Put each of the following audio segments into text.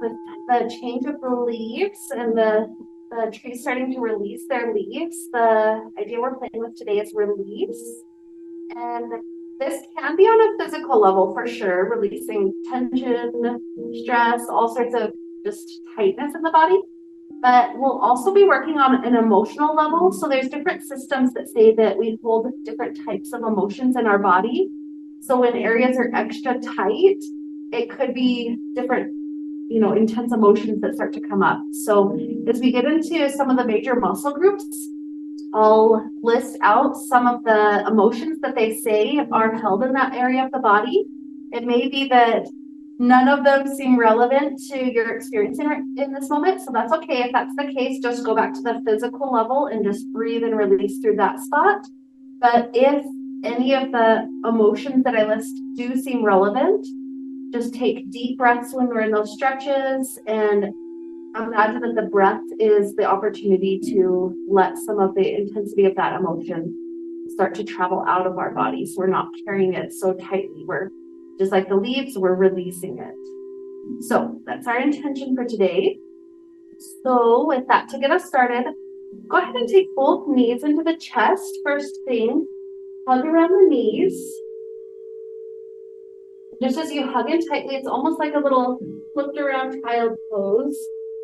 With the change of the leaves and the trees starting to release their leaves, the idea we're playing with today is release. And this can be on a physical level for sure, releasing tension, stress, all sorts of just tightness in the body. But we'll also be working on an emotional level. So there's different systems that say that we hold different types of emotions in our body. So when areas are extra tight, it could be different, intense emotions that start to come up. So as we get into some of the major muscle groups, I'll list out some of the emotions that they say are held in that area of the body. It may be that none of them seem relevant to your experience in this moment. So that's okay. If that's the case, just go back to the physical level and just breathe and release through that spot. But if any of the emotions that I list do seem relevant, just take deep breaths when we're in those stretches and imagine that the breath is the opportunity to let some of the intensity of that emotion start to travel out of our bodies. We're not carrying it so tightly. We're just like the leaves, we're releasing it. So that's our intention for today. So with that, to get us started, go ahead and take both knees into the chest. First thing, hug around the knees. Just as you hug in tightly, it's almost like a little flipped around child pose.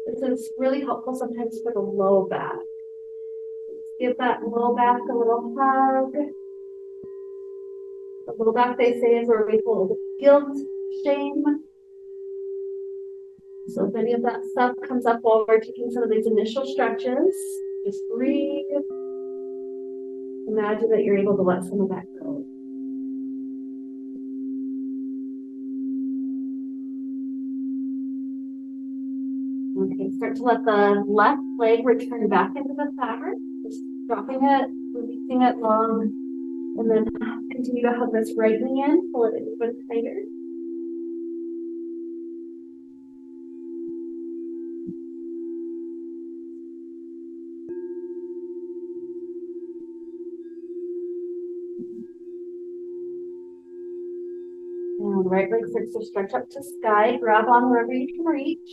This is really helpful sometimes for the low back. Give that low back a little hug. The low back, they say, is where we hold guilt, shame. So if any of that stuff comes up while we're taking some of these initial stretches, just breathe. Imagine that you're able to let some of that go. Okay, start to let the left leg return back into the fabric, just dropping it, releasing it long, and then continue to hug this right knee in, pull it even tighter. And right leg starts to stretch up to sky, grab on wherever you can reach.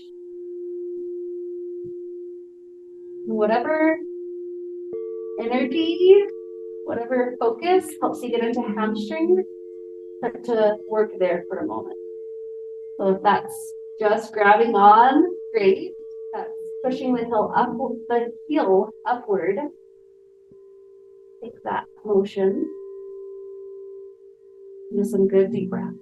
Whatever energy, whatever focus helps you get into hamstring, start to work there for a moment. So if that's just grabbing on, great. That's pushing the heel upward. Take that motion. Just some good deep breaths.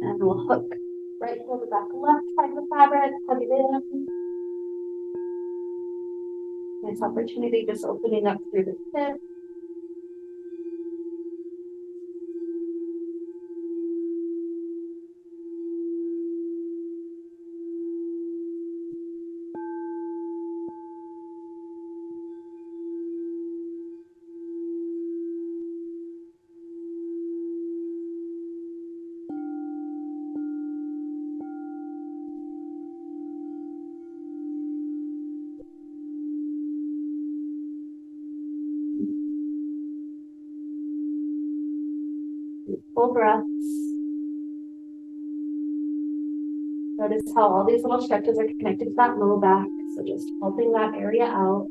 And we'll hook right shoulder back left side of the fabric, hug it in. Nice opportunity, just opening up through the hip. Full breaths. Notice how all these little stretches are connected to that low back. So just helping that area out.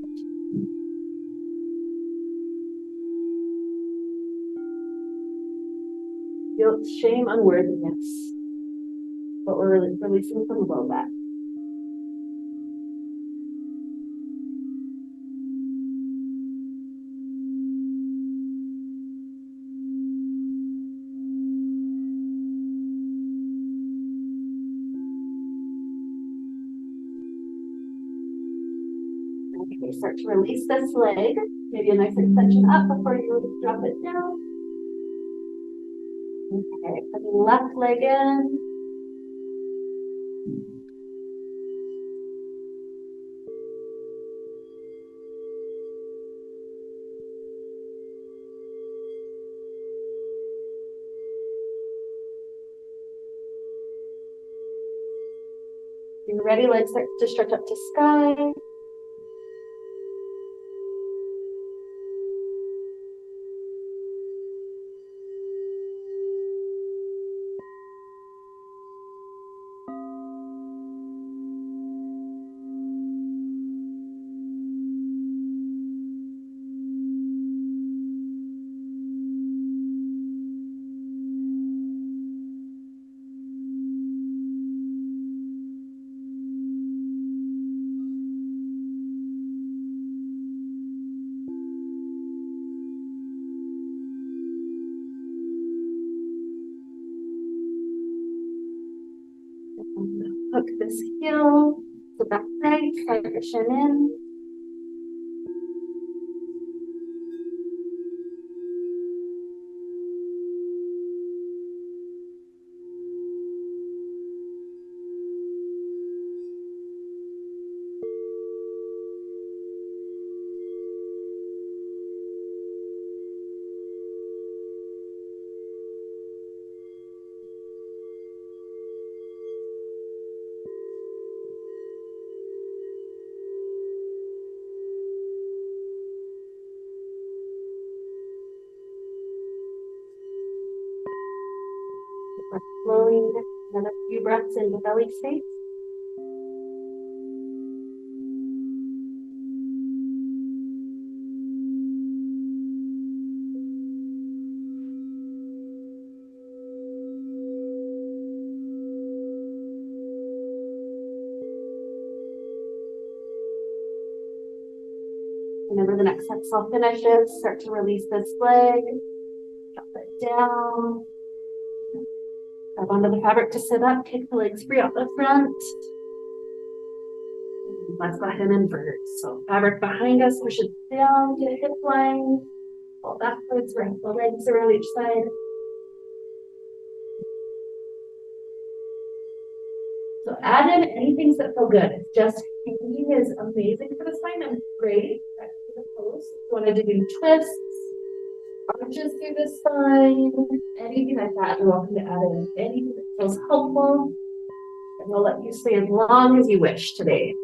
Guilt, shame, unworthiness. But we're releasing from the low back. Okay, start to release this leg. Maybe a nice extension up before you drop it down. Okay, put the left leg in. When you're ready, legs start to stretch up to sky. Hook this heel, the back right, try your chin in. Flowing another few breaths into belly space. Whenever the next exhale finishes, start to release this leg, drop it down. Grab onto the fabric to sit up, kick the legs free out the front. Let's go ahead and invert. So fabric behind us, push it down to hip line. Fall backwards, wrap the legs around each side. So add in any things that feel good. Just hanging is amazing for the spine and great. Back to the pose. If you wanted to do twists, arches through the spine, anything like that, you're welcome to add in anything that feels helpful. And we'll let you stay as long as you wish today.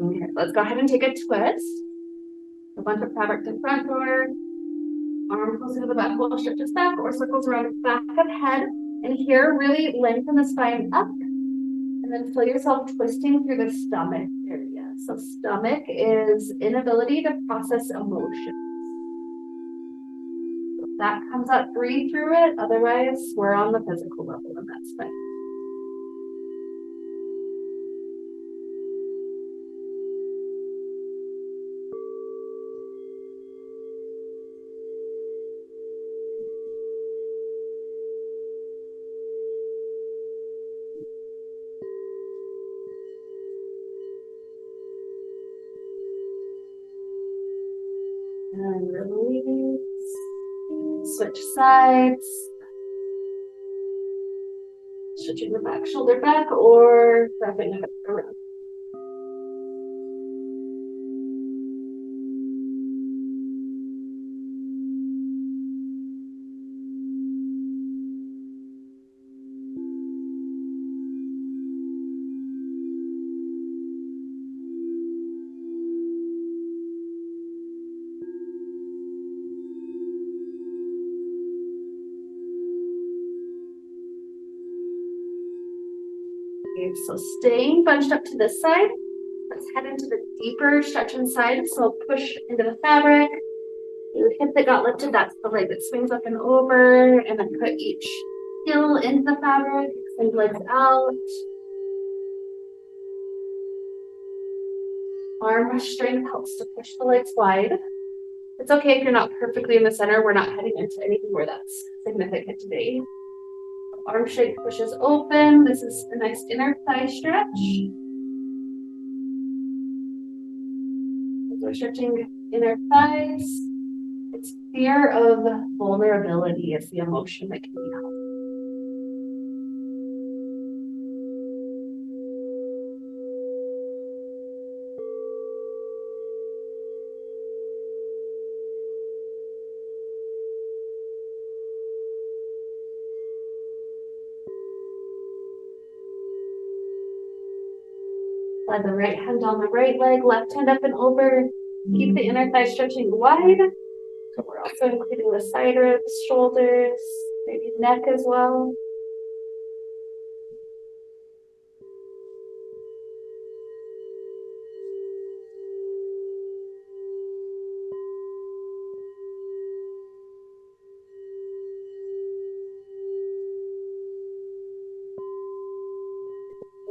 Okay, let's go ahead and take a twist. A bunch of fabric to front door. Arm closer to the back wall, stretches back or circles around the back of head. And here, really lengthen the spine up. And then feel yourself twisting through the stomach area. So stomach is inability to process emotion. If that comes up, breathe through it. Otherwise, we're on the physical level, and that's fine. And release. Switch sides. Switching the back shoulder back or wrapping it around. Okay, so staying bunched up to this side. Let's head into the deeper stretch inside. So push into the fabric. The hip that got lifted, that's the leg that swings up and over. And then put each heel into the fabric. Extend legs out. Arm strength helps to push the legs wide. It's okay if you're not perfectly in the center. We're not heading into anything where that's significant today. Arm strength pushes open. This is a nice inner thigh stretch. As we're stretching inner thighs, it's fear of vulnerability is the emotion that can be held. Slide the right hand down the right leg, left hand up and over. Keep the inner thigh stretching wide. So we're also including the side ribs, shoulders, maybe neck as well.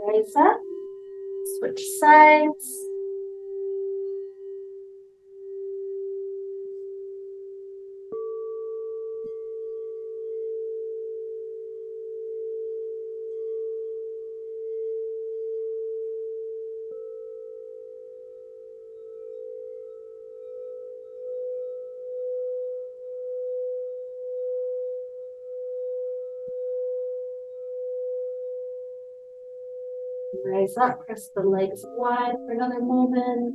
Rise up, switch sides. Rise up, press the legs wide for another moment.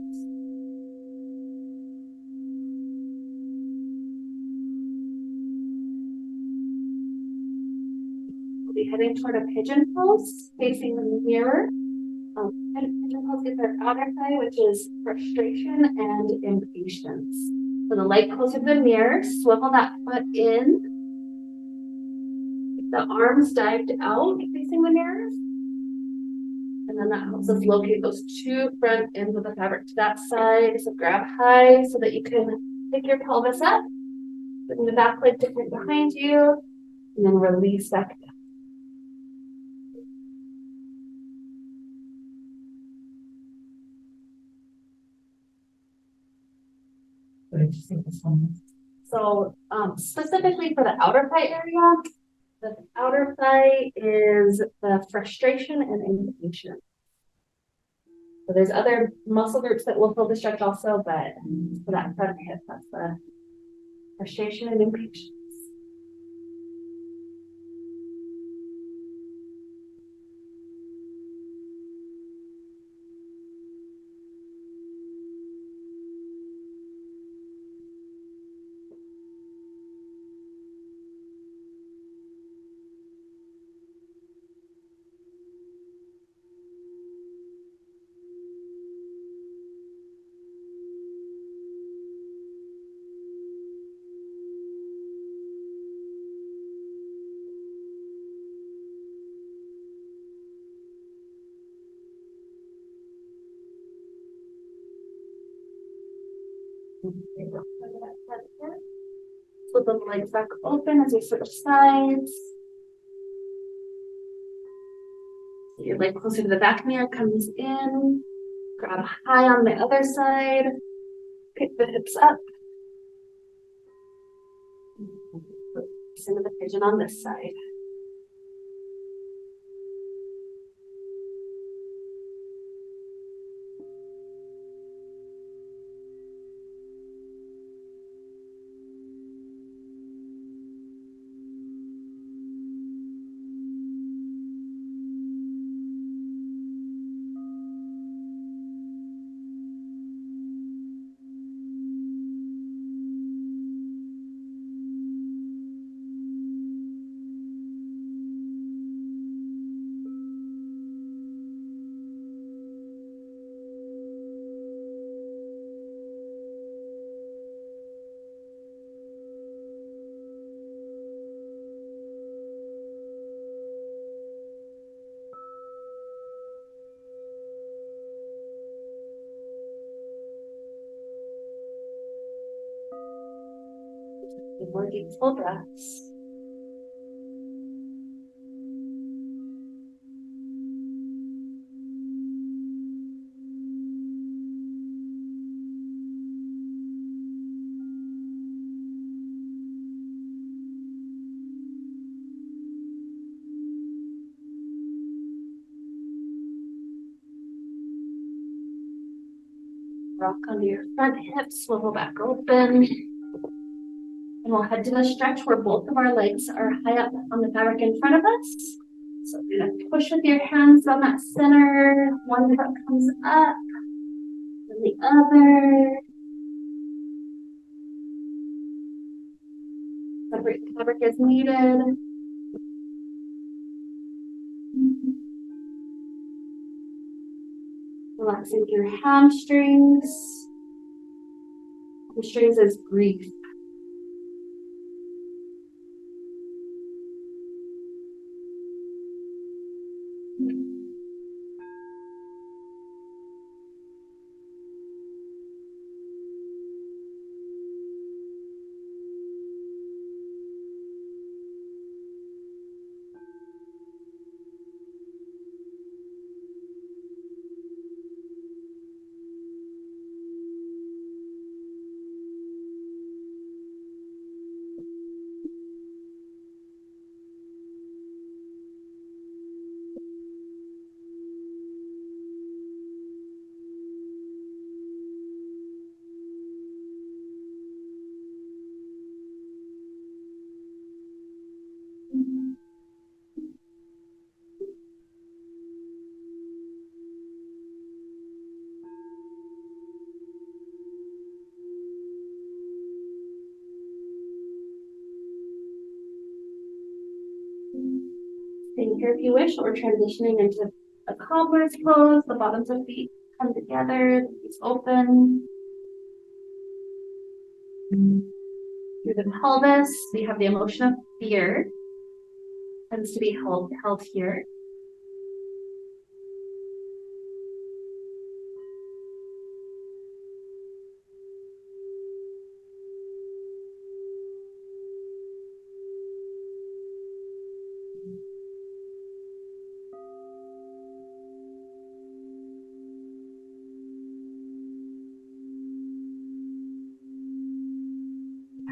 We'll be heading toward a pigeon pose, facing the mirror. Pigeon pose gets our outer thigh, which is frustration and impatience. So the leg closer to the mirror, swivel that foot in. Keep the arms dived out, facing the mirror. And then that helps us locate those two front ends of the fabric to that side. So grab high so that you can pick your pelvis up. Bring the back leg to come behind you. And then release back down. What did you say this one was? So specifically for the outer thigh area, the outer thigh is the frustration and impatience. So there's other muscle groups that will fill the stretch also, but for that front hip, that's the frustration and impatience. Flip the legs back open as we switch sides. Your leg closer to the back mirror comes in. Grab high on the other side. Pick the hips up. Into the pigeon on this side. More deep full breaths. Rock under your front hips, swivel back open. And we'll head to the stretch where both of our legs are high up on the fabric in front of us. So you're gonna push with your hands on that center. One foot comes up, then the other. Separate the fabric as needed. Relaxing your hamstrings. Hamstrings is grief. Staying here if you wish, or transitioning into a cobbler's pose. The bottoms of feet come together, the feet open. Through the pelvis, we have the emotion of fear. Tends to be held here.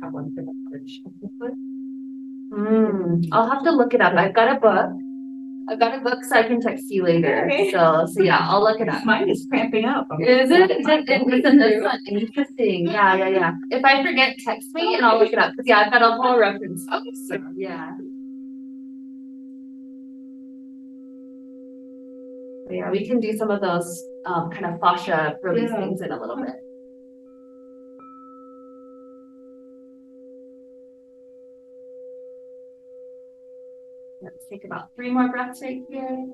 Have one for the arch of the foot. I'll have to look it up. I've got a book so I can text you later. Okay. So yeah, I'll look it up. Mine is cramping up. Is it? Interesting. Yeah. If I forget, text me and I'll look it up. Cause yeah, I've got a whole reference. Okay, so Yeah. But yeah, we can do some of those kind of fascia release things in a little bit. Let's take about 3 more breaths right here.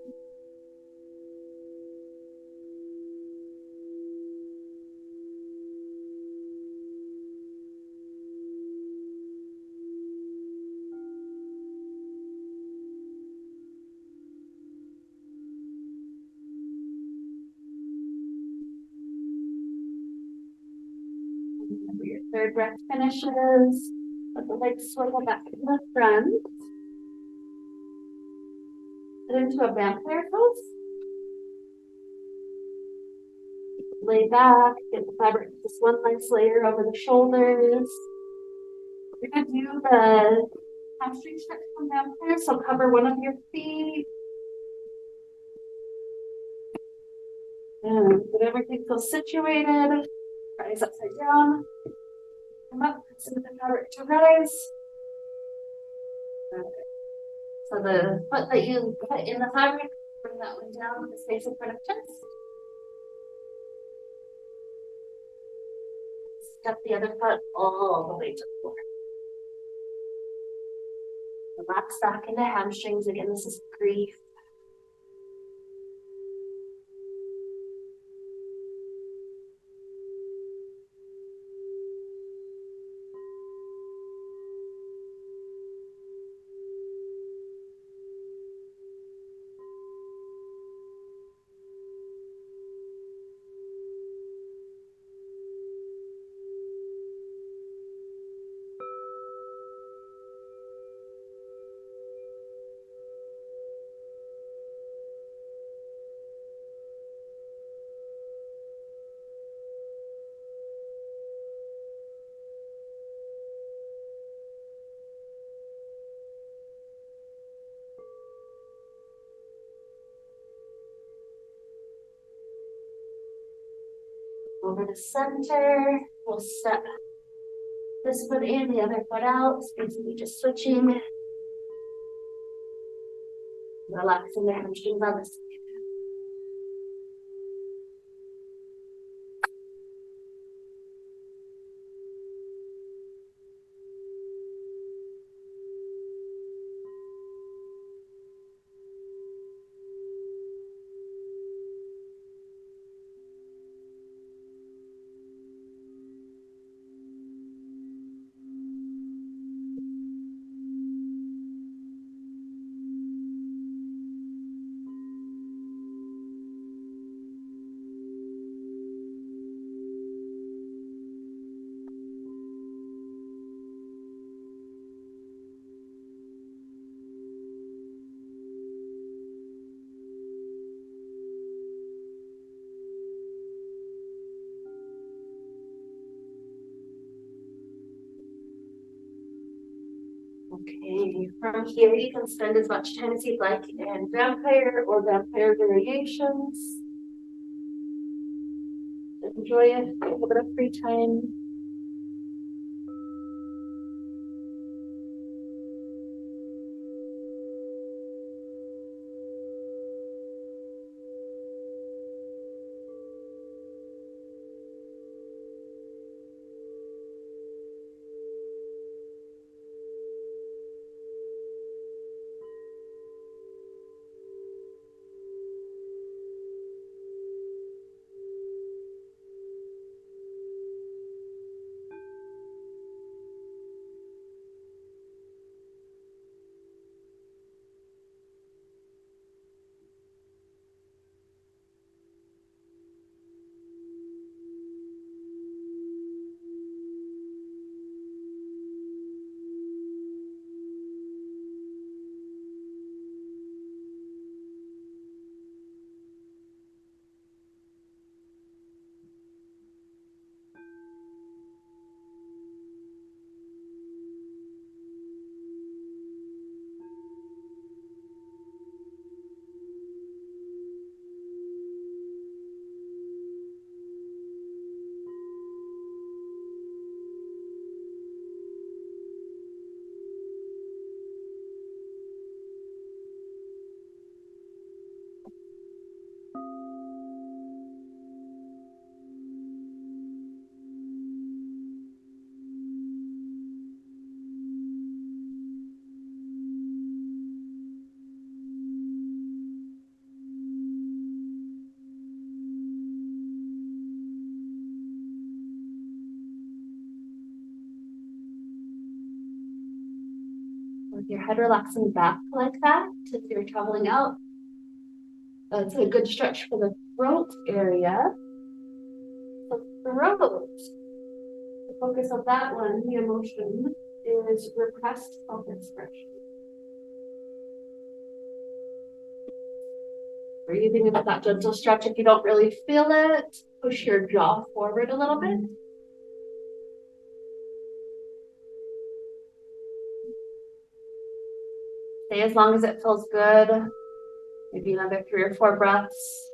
Remember your third breath finishes. Let the legs swivel back in the front. Get into a vampire pose. Lay back, get the fabric just one nice layer over the shoulders. We're gonna do the hamstring stretch from vampire, so cover one of your feet. And get everything feels situated. Rise upside down. Come up, sit the fabric to rise. Okay. So the foot that you put in the fabric, bring that one down to the space in front of chest. Step the other foot all the way to the floor. Relax back into hamstrings. Again, this is grief. Over the center, we'll step this foot in, the other foot out. It's basically just switching. Relaxing the hamstrings on the side. Okay, from here you can spend as much time as you'd like in vampire or vampire variations. Enjoy it, a little bit of free time. With your head relaxing back like that, if you're traveling out, that's a good stretch for the throat area. The throat. focus of that one, the emotion, is repressed self-expression. Breathing into that gentle stretch. If you don't really feel it, push your jaw forward a little bit. Stay as long as it feels good. Maybe another 3 or 4 breaths.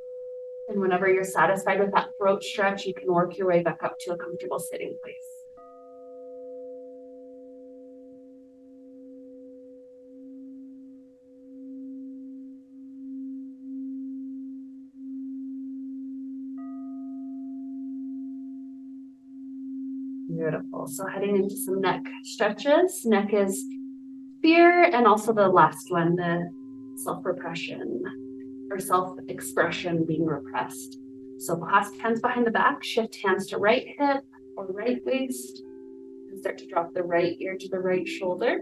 And whenever you're satisfied with that throat stretch, you can work your way back up to a comfortable sitting place. Beautiful. So heading into some neck stretches. Neck is fear, and also the last one, the self-repression or self-expression being repressed. So clasp hands behind the back, shift hands to right hip or right waist, and start to drop the right ear to the right shoulder.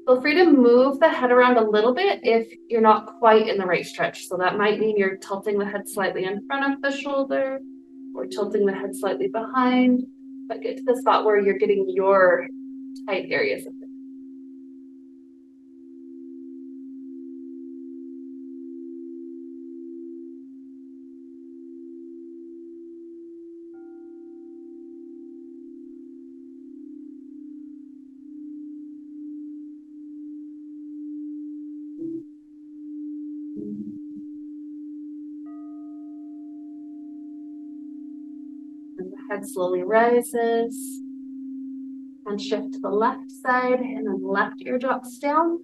Feel free to move the head around a little bit if you're not quite in the right stretch. So that might mean you're tilting the head slightly in front of the shoulder or tilting the head slightly behind, but get to the spot where you're getting your tight areas of it. And the head slowly rises and shift to the left side, and then the left ear drops down.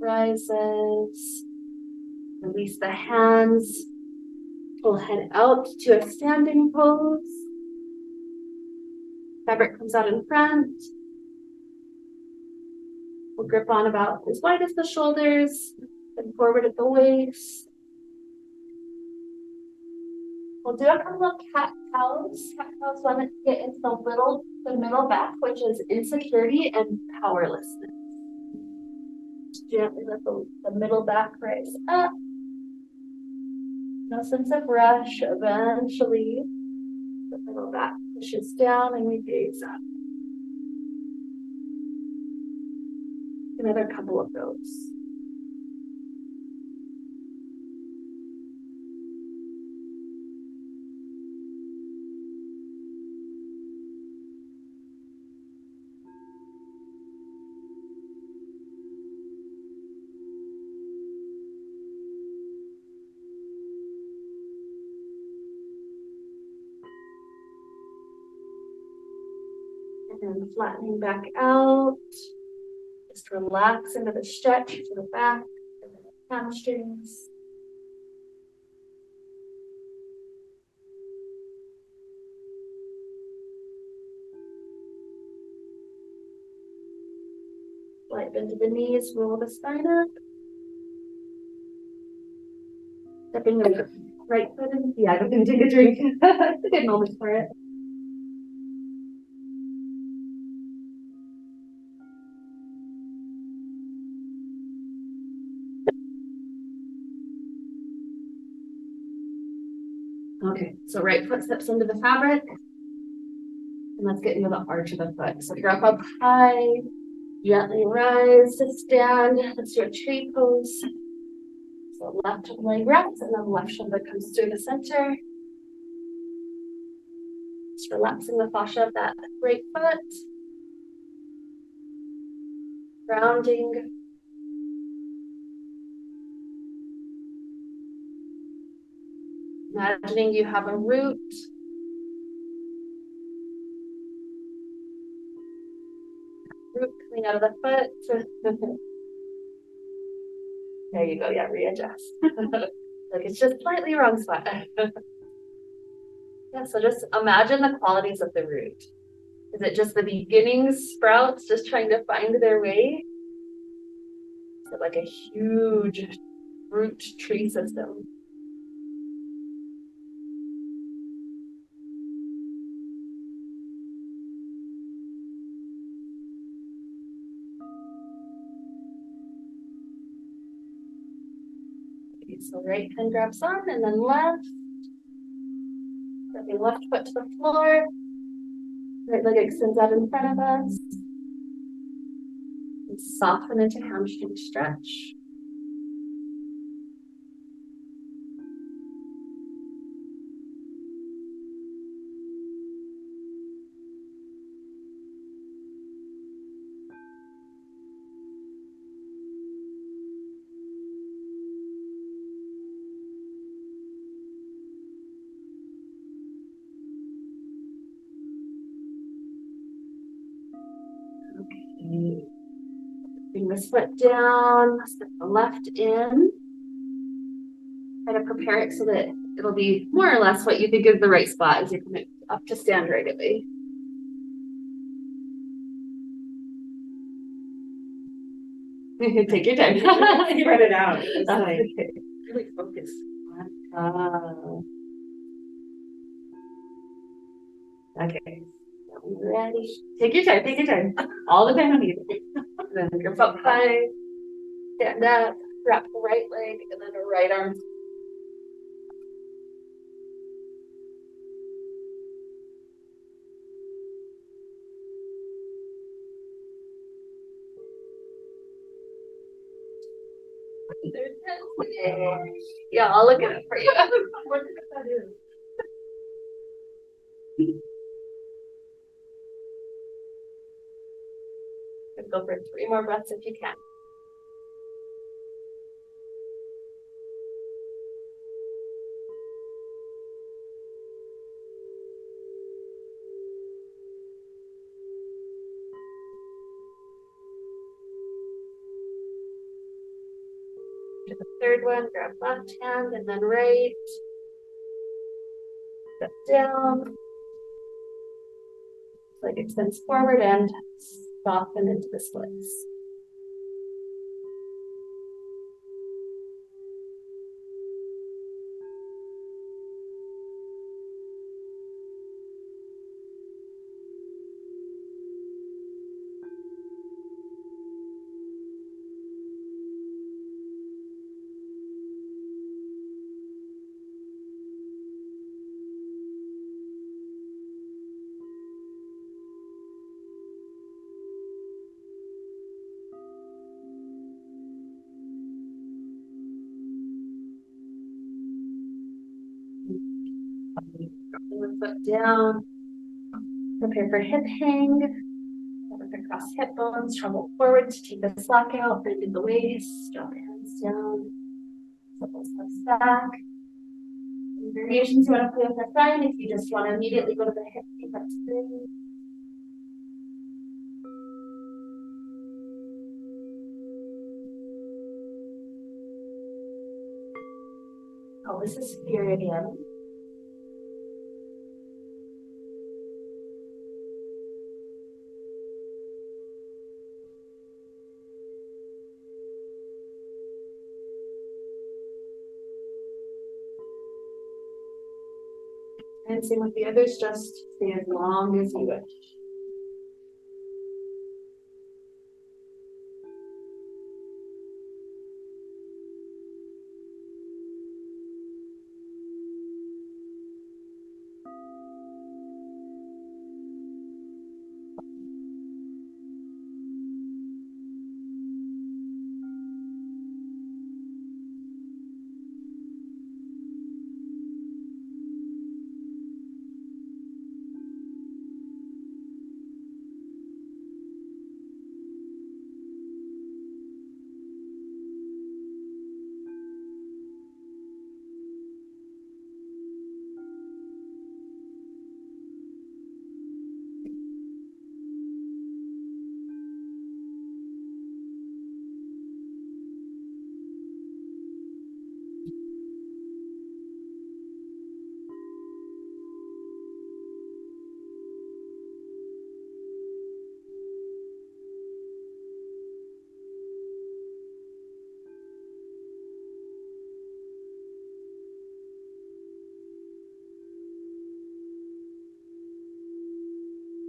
Rises. Release the hands. We'll head out to a standing pose. Fabric comes out in front. We'll grip on about as wide as the shoulders, then forward at the waist. We'll do a couple of cat cows. Cat cows want to get into the middle back, which is insecurity and powerlessness. Gently let the middle back rise up. No sense of rush. Eventually, the middle back pushes down and we gaze up. Another couple of those. And then flattening back out. Just relax into the stretch to the back and the hamstrings. Slight bend to the knees, roll the spine up. Stepping the right foot in. Yeah, I'm going to take a drink. It's a good moment for it. Okay, so right foot steps into the fabric. And let's get into the arch of the foot. So if you're up high, gently rise to stand. Let's do a tree pose. So left leg wraps and then left shoulder comes through the center. Just relaxing the fascia of that right foot. Grounding. Imagining you have a root. root coming out of the foot. There you go. Yeah, readjust. Like it's just slightly wrong spot. Yeah, so just imagine the qualities of the root. Is it just the beginning sprouts just trying to find their way? Is it like a huge root tree system? Okay, so right hand grabs on and then left. Stepping left foot to the floor. Right leg extends out in front of us. And soften into hamstring stretch. Okay. Bring this foot down, step the left in. Try to prepare it so that it'll be more or less what you think is the right spot as you come up to stand right away. Take your time. Spread it out. It's like Really focus. Okay. Ready. Take your time. Take your time. All the time on you. Then your foot high. Stand up. Wrap the right leg and then the right arm. Yeah, I'll look at it for you. What does that do? Go for 3 more breaths if you can. To the third one, grab left hand and then right. Step down. Leg extends forward and soften into the splits. One foot down. Prepare for hip hang. Look across hip bones. Travel forward to take the slack out. Bend in the waist. Drop the hands down. Couple steps back. Any variations you want to play with are fine. If you just want to immediately go to the hip, that's good. Oh, this is fear again. And same with the others, just stay as long as you wish.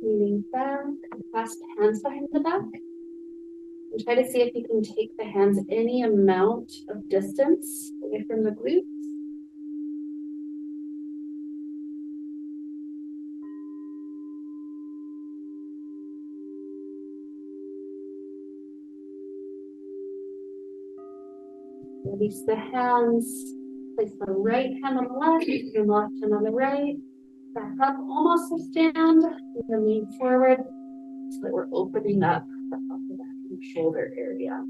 Leaning back, clasp hands behind the back. And try to see if you can take the hands any amount of distance away from the glutes. Release the hands. Place the right hand on the left, your left hand on the right. Back up almost to stand. And then lean forward so that we're opening up the upper back and shoulder area.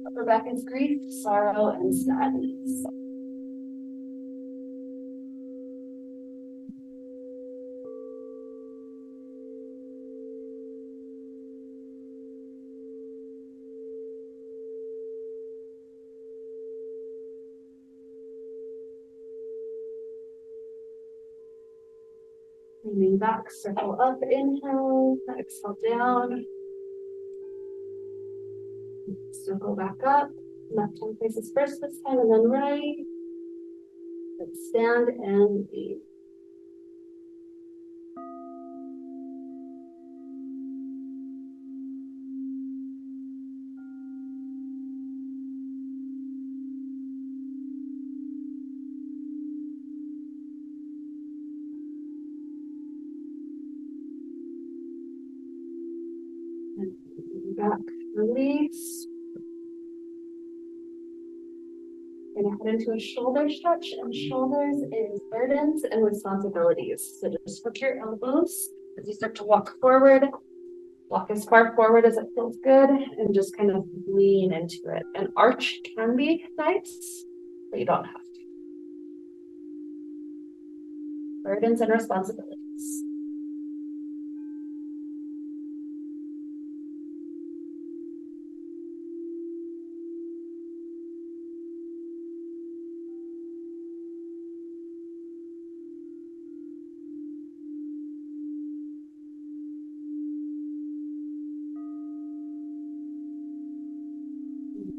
Upper back is grief, sorrow, and sadness. Leaning back, circle up, inhale, exhale down. Circle back up, left hand faces first this time and then right. Let's stand and lean. And back, release. Gonna head into a shoulder stretch, and shoulders is burdens and responsibilities. So just hook your elbows as you start to walk forward. Walk as far forward as it feels good, and just kind of lean into it. An arch can be nice, but you don't have to. Burdens and responsibilities.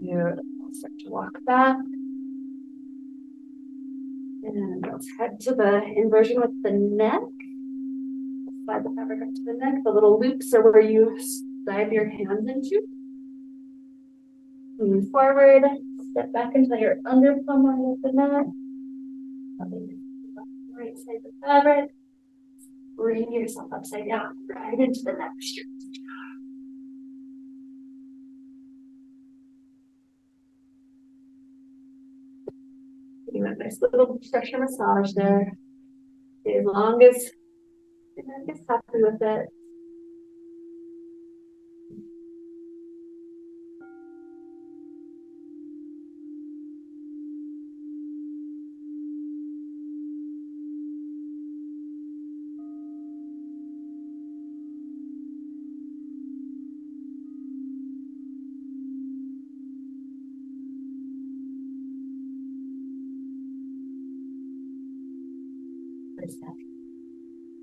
Beautiful. Start to walk back. And let's head to the inversion with the neck. Slide the fabric up to the neck. The little loops are where you dive your hands into. Move forward. Step back until you're under plumb line of the neck. Right side of the fabric. Bring yourself upside down, right into the neck stretch. Getting that nice little pressure massage there. As long as your neck is happy with it.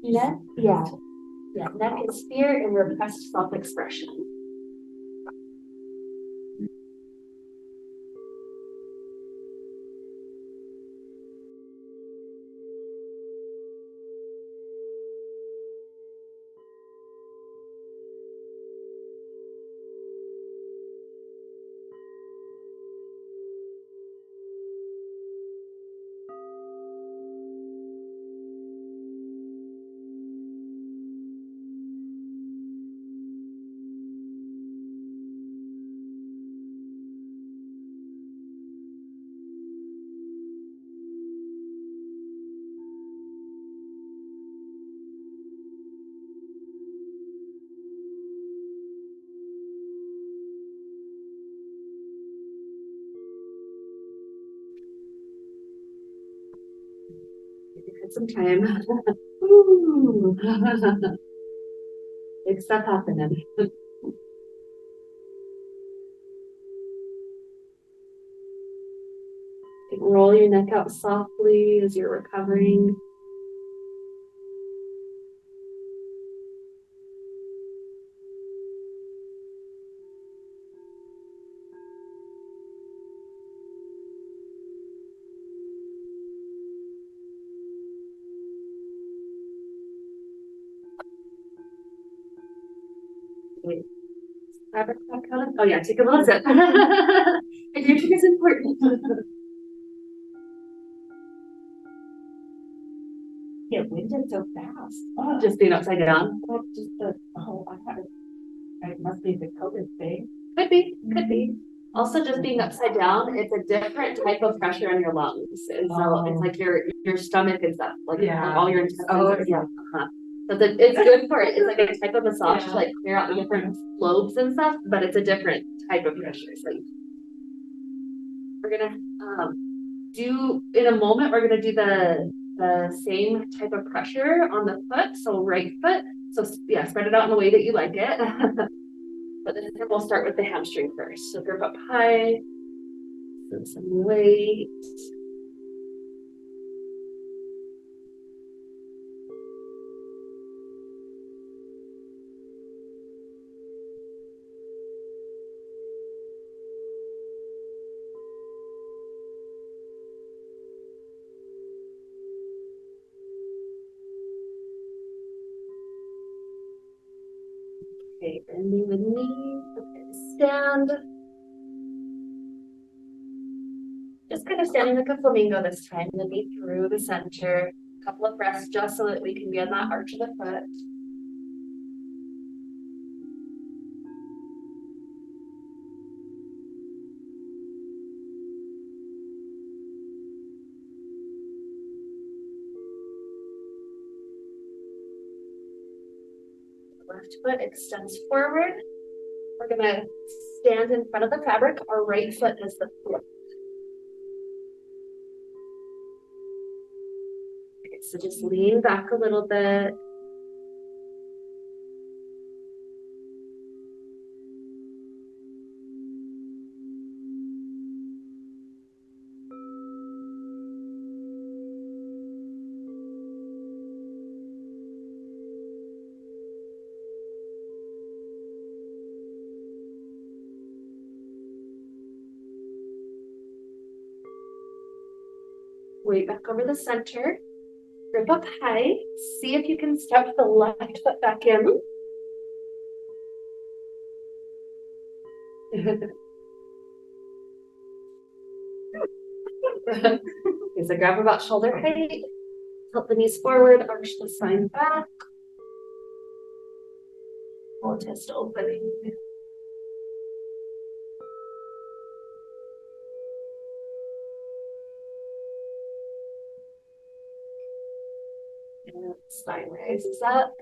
Neck? Yeah. Yeah, neck is fear and repressed self-expression. Had some time. Ooh. Big stuff happening. Roll your neck out softly as you're recovering. Wait. Fabric back on. Oh yeah, take a little sip. Hydration is important. Yeah, winded so fast. Oh, Just being upside down. like just I had it must be the COVID thing. Could be, could be. Also, just being upside down, it's a different type of pressure in your lungs, and so it's like your stomach and stuff, like all your intestines. Oh, yeah. So it's good for it. It's like a type of massage to like clear out the different lobes and stuff, but it's a different type of pressure. So we're gonna do in a moment. We're gonna do the same type of pressure on the foot. So right foot. So yeah, spread it out in the way that you like it. But then we'll start with the hamstring first. So grip up high, put some weight. Okay, bending the knee, okay, stand. Just kind of standing like a flamingo this time, the knee through the center. A couple of breaths just so that we can be on that arch of the foot. Left foot extends forward. We're gonna stand in front of the fabric. Our right foot is the floor. Okay, so just lean back a little bit. Weight back over the center. Grip up high. See if you can step the left foot back in. Okay, so grab about shoulder height. Tilt the knees forward, arch the spine back. Full chest opening. And spine rises up.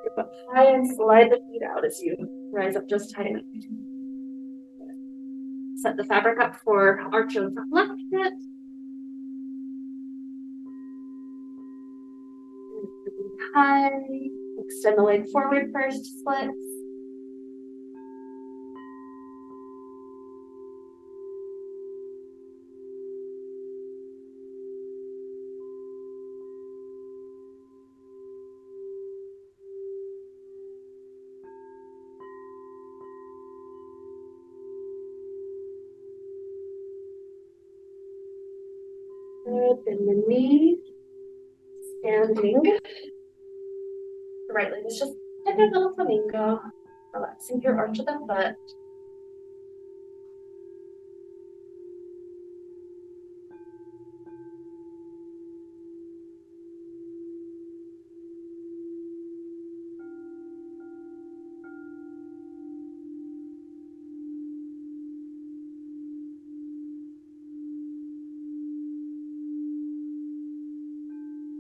Grip up high and slide the feet out as you rise up just high enough. Set the fabric up for arch of left hip. High. Extend the leg forward first, splits. Good, bend the knee. Standing. The right leg is just like a little flamingo. Relaxing your arch of the foot.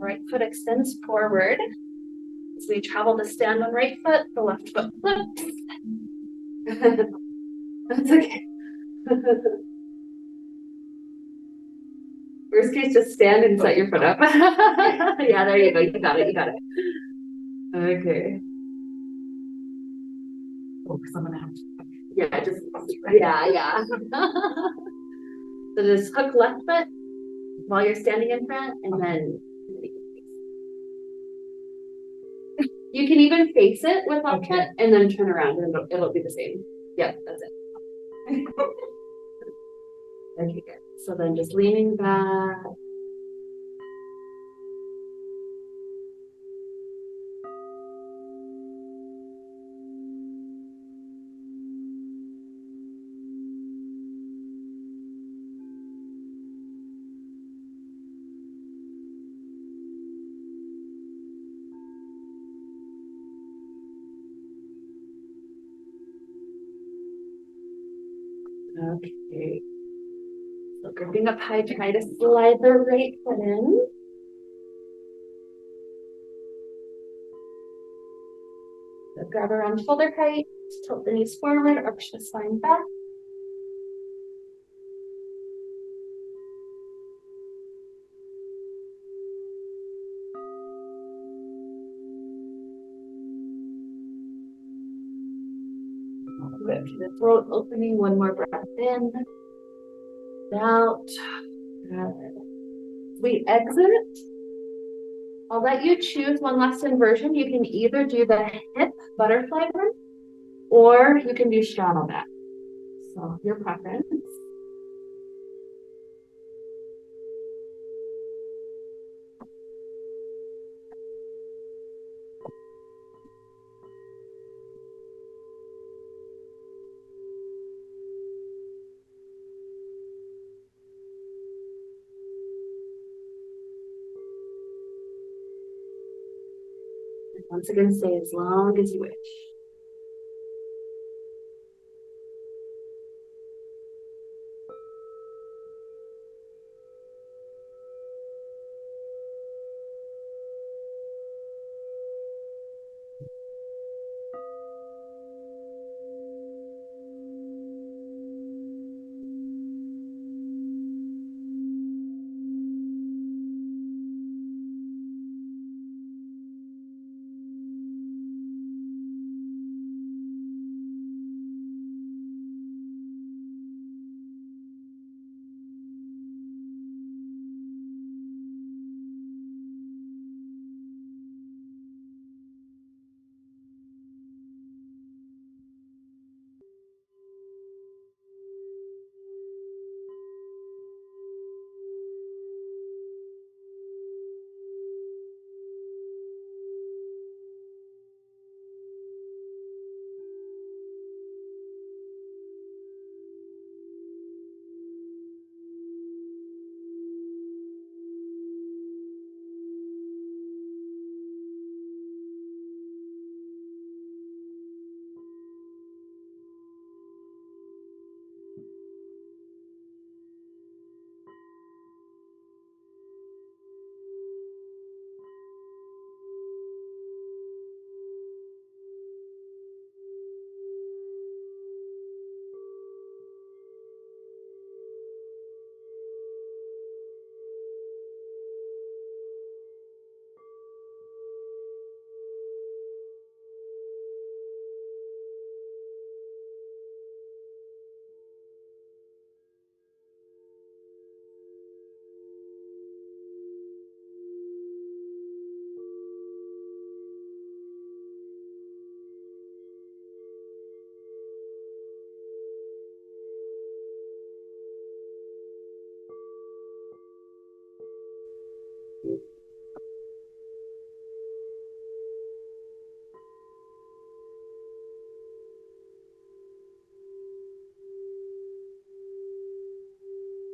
Right foot extends forward. As we travel to stand on right foot, the left foot flips. That's okay. Worst case, just stand and set your foot up. Yeah, there you go. You got it. You got it. Okay. Oh, because I'm gonna have to. Yeah, yeah. So just hook left foot while you're standing in front, and then you can even face it with left foot and then turn around and it'll be the same. Yep, that's it. Okay, good. So then just leaning back. Okay. So gripping up high, try to slide the right foot in. So grab around shoulder height, tilt the knees forward, arch the spine back. Rip to the throat opening, one more breath in, out. Good. We exit. I'll let you choose one last inversion. You can either do the hip butterfly one, or you can do straddle back. So your preference. And once again, stay as long as you wish.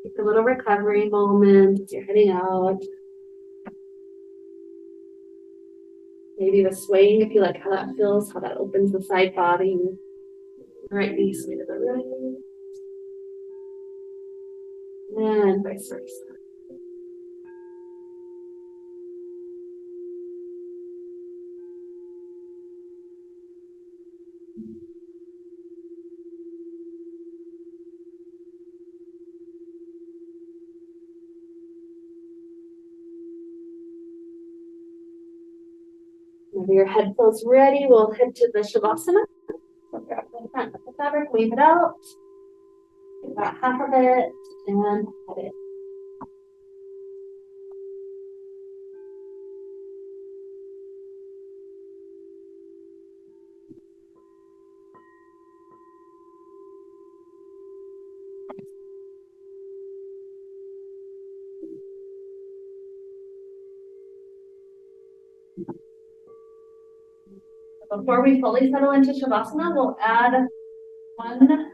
Take a little recovery moment as you're heading out. Maybe the swaying, if you like how that feels, how that opens the side body. Right knee sway to the right. And vice versa. Whenever your head feels ready, we'll head to the Shavasana. So grab the front of the fabric, wave it out. Get about half of it and head it. Before we fully settle into Shavasana, we'll add one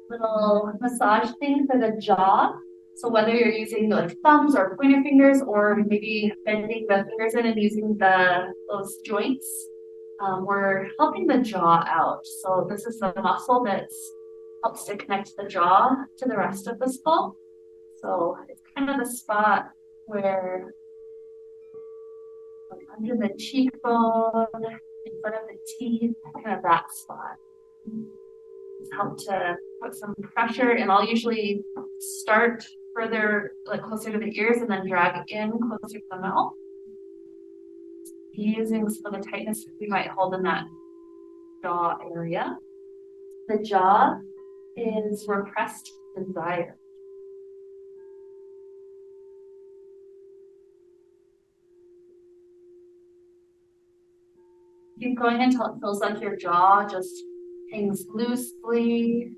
little massage thing for the jaw. So whether you're using like thumbs or pointer fingers, or maybe bending the fingers in and using those joints, we're helping the jaw out. So this is the muscle that's helps to connect the jaw to the rest of the skull. So it's kind of the spot where, like under the cheekbone, in front of the teeth, kind of that spot. It's helped to put some pressure, and I'll usually start further, like closer to the ears, and then drag in closer to the mouth, using some of the tightness we might hold in that jaw area. The jaw is repressed desire. Keep going until it feels like your jaw just hangs loosely.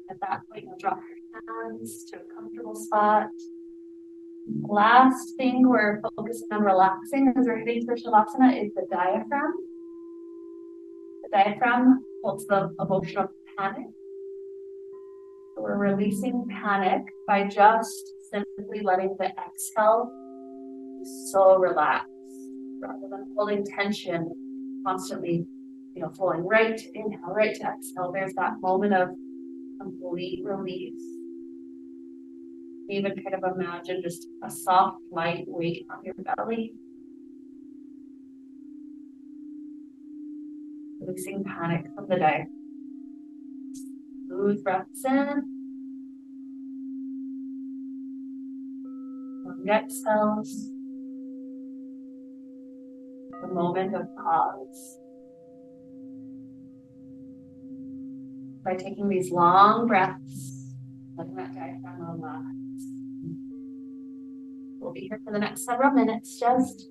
At that point, you'll drop your hands to a comfortable spot. Last thing we're focusing on relaxing as we're hitting for Shavasana is the diaphragm. The diaphragm holds the emotion of panic. So we're releasing panic by just simply letting the exhale be so relaxed, rather than holding tension constantly, flowing right to inhale, right to exhale. There's that moment of complete release. Even kind of imagine just a soft, light weight on your belly. Releasing panic from the diaphragm. Smooth breaths in. Long exhales. The moment of pause. By taking these long breaths, letting that diaphragm relax. We'll be here for the next several minutes, just.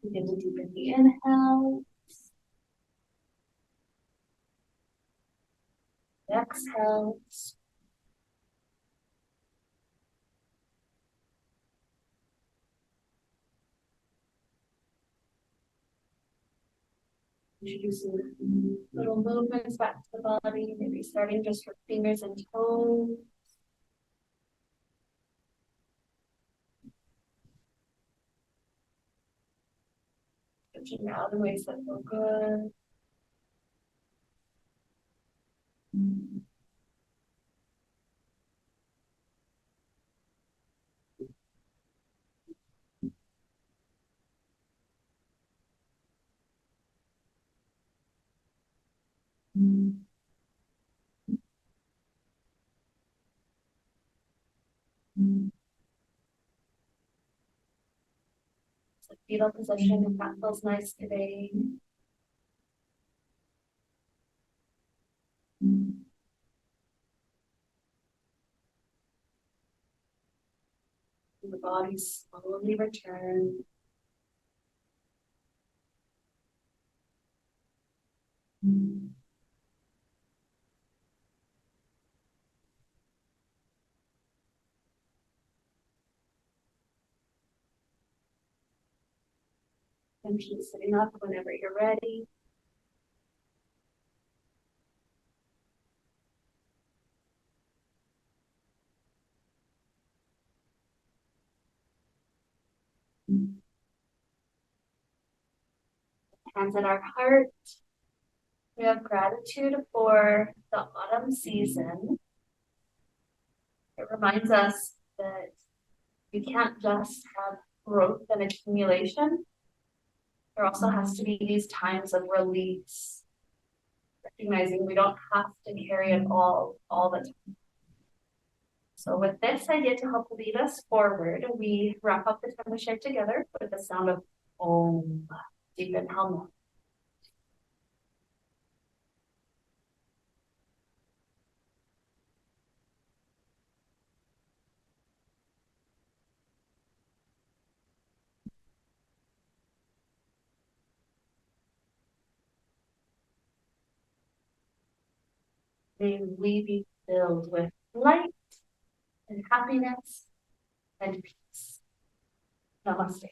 Begin to deepen the inhale. Exhale. Introducing little movements back to the body, maybe starting just with fingers and toes. Stretching out in ways that feel good. It's a fetal position if that feels nice today. The body slowly return. And keep sitting up whenever you're ready. Hands at our heart. We have gratitude for the autumn season. It reminds us that we can't just have growth and accumulation. There also has to be these times of release, recognizing we don't have to carry it all the time. So with this idea to help lead us forward, we wrap up the time we shared together with the sound of Om. Deep inhale now. May we be filled with light and happiness and peace. Namaste.